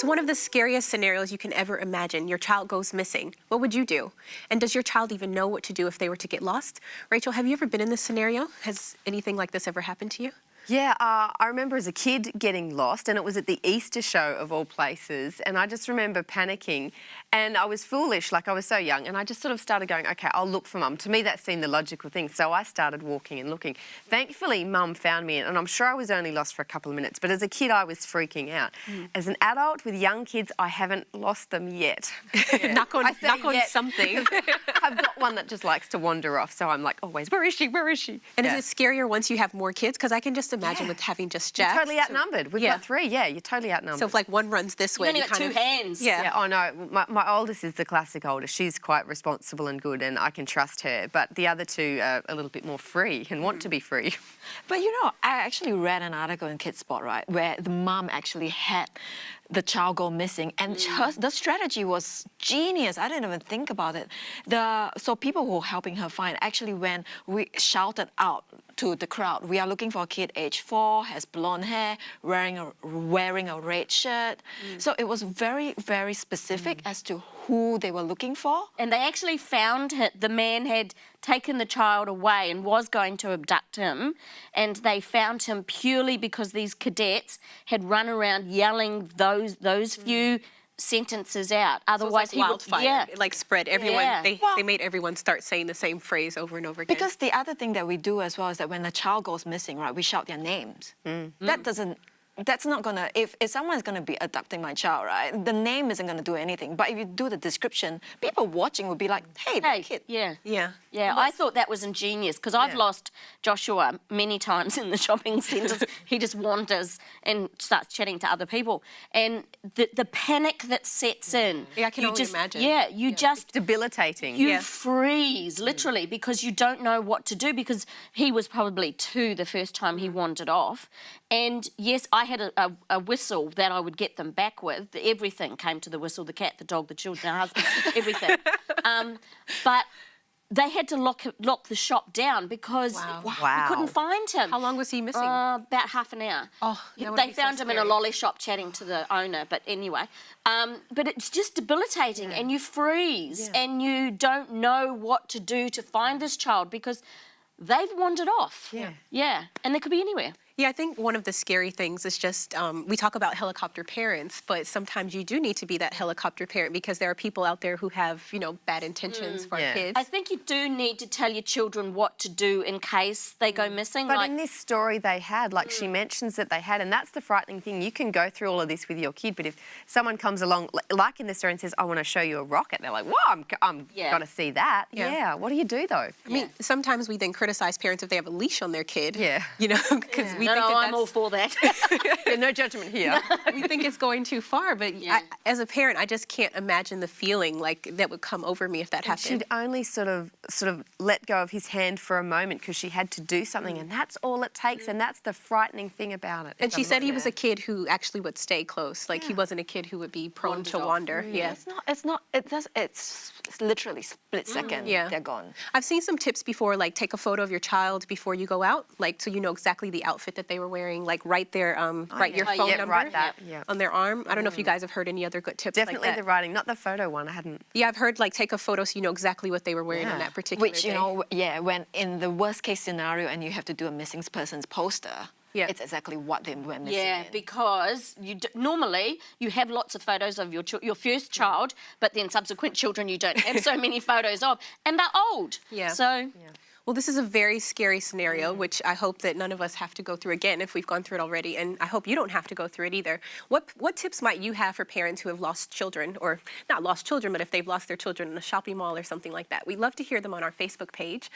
It's one of the scariest scenarios you can ever imagine. Your child goes missing. What would you do? And does your child even know what to do if they were to get lost? Rachel, have you ever been in this scenario? Has anything like this ever happened to you? Yeah, I remember as a kid getting lost, and it was at the Easter show of all places, and I just remember panicking, and I was foolish, like I was so young, and I just sort of started going, okay, I'll look for Mum. To me, that seemed the logical thing, so I started walking and looking. Thankfully, Mum found me, and I'm sure I was only lost for a couple of minutes, but as a kid, I was freaking out. As an adult with young kids, I haven't lost them yet. Yeah. knock on something. I've got one that just likes to wander off, so I'm like, always, where is she, where is she? And is it scarier once you have more kids? Because I can just imagine with having just Jack. You're totally outnumbered. We've got 3, you're totally outnumbered. So if like one runs this way, you only got 2 hands. Yeah. Oh no, my oldest is the classic oldest. She's quite responsible and good, and I can trust her. But the other 2 are a little bit more free and want to be free. But you know, I actually read an article in Kids Spot, right, where the mom actually had the child go missing, and the strategy was genius. I didn't even think about it. So people who were helping her find actually we shouted out to the crowd, we are looking for a kid age 4, has blonde hair, wearing a red shirt. So it was very, very specific as to who they were looking for. And they actually found the man had taken the child away and was going to abduct him, and they found him purely because these cadets had run around yelling those few sentences out. Otherwise, so it's like wildfire. It like spread. Everyone, Yeah. they made everyone start saying the same phrase over and over again. Because the other thing that we do as well is that when a child goes missing, right, we shout their names. That's not gonna, if someone's gonna be abducting my child, right, the name isn't gonna do anything. But if you do the description, people watching will be like, hey, that kid. Yeah, I thought that was ingenious, because I've lost Joshua many times in the shopping centres. He just wanders and starts chatting to other people. And the panic that sets in. Yeah, I can only imagine. Yeah, just... It's debilitating. You freeze, literally, because you don't know what to do, because he was probably 2 the first time he wandered off. And yes, I had a whistle that I would get them back with. Everything came to the whistle, the cat, the dog, the children, the husband, everything. But they had to lock the shop down because we couldn't find him. How long was he missing? About half an hour. Oh, they found him in a lolly shop chatting to the owner, but anyway. But it's just debilitating, and you freeze, and you don't know what to do to find this child because they've wandered off. Yeah, and they could be anywhere. Yeah, I think one of the scary things is just, we talk about helicopter parents, but sometimes you do need to be that helicopter parent because there are people out there who have, bad intentions for kids. I think you do need to tell your children what to do in case they go missing. But in this story they had, like she mentions that they had, and that's the frightening thing. You can go through all of this with your kid, but if someone comes along, like in the story, and says, I want to show you a rocket, they're like, whoa, I'm got to see that. Yeah, what do you do though? I mean, sometimes we then criticize parents if they have a leash on their kid. Yeah. Because we think I'm all for that. No judgment here. We think it's going too far, but as a parent, I just can't imagine the feeling like that would come over me if that happened. She'd only sort of let go of his hand for a moment because she had to do something, and that's all it takes, and that's the frightening thing about it. And she said he was a kid who actually would stay close. Like he wasn't a kid who would be prone to wander. It's literally split second. They're gone. I've seen some tips before, like take a photo of your child before you go out, like so you know exactly the outfit that they were wearing, like write their write your phone number on their arm. I don't know if you guys have heard any other good tips Definitely like that. the writing, not the photo one. I hadn't. Yeah, I've heard like take a photo so you know exactly what they were wearing on that particular day. When in the worst case scenario and you have to do a missing person's poster, it's exactly what they were missing. Yeah, because normally you have lots of photos of your first child, but then subsequent children you don't have so many photos of, and they're old. Well, this is a very scary scenario, which I hope that none of us have to go through again if we've gone through it already, and I hope you don't have to go through it either. What tips might you have for parents who have lost children, or not lost children, but if they've lost their children in a shopping mall or something like that? We'd love to hear them on our Facebook page.